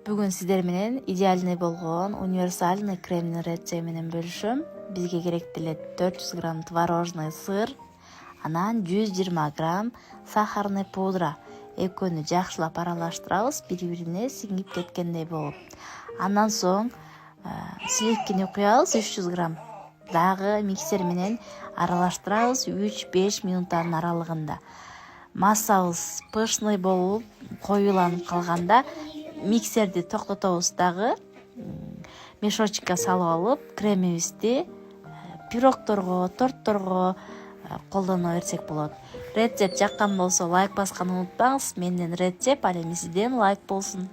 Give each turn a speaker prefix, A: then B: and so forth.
A: Бүгүн сиздер менен идеальный болгон универсальный кремдин рецепти менен бөлүшөм. Бизге керектүү эле 400 грамм творожный сыр, анан 120 грамм сахарный пудра. Экөөнү жакшылап аралаштырабыз, бири-бирине сиңип кеткендей болуп. Андан соң сливкини куябыз 300 грамм. Дагы миксер менен аралаштырабыз 3-5 минуттардын аралыгында. Массабыз пышный болуп, коюланып калганда миксерди токтотобуз, дагы мешочкка салып алып, кремибизди пирогторго, тортторго колдоно берсек болот. Рецепт жаккан болсо лайк басканды унутпаңыз. Менден рецепт, ал эми сизден лайк болсун.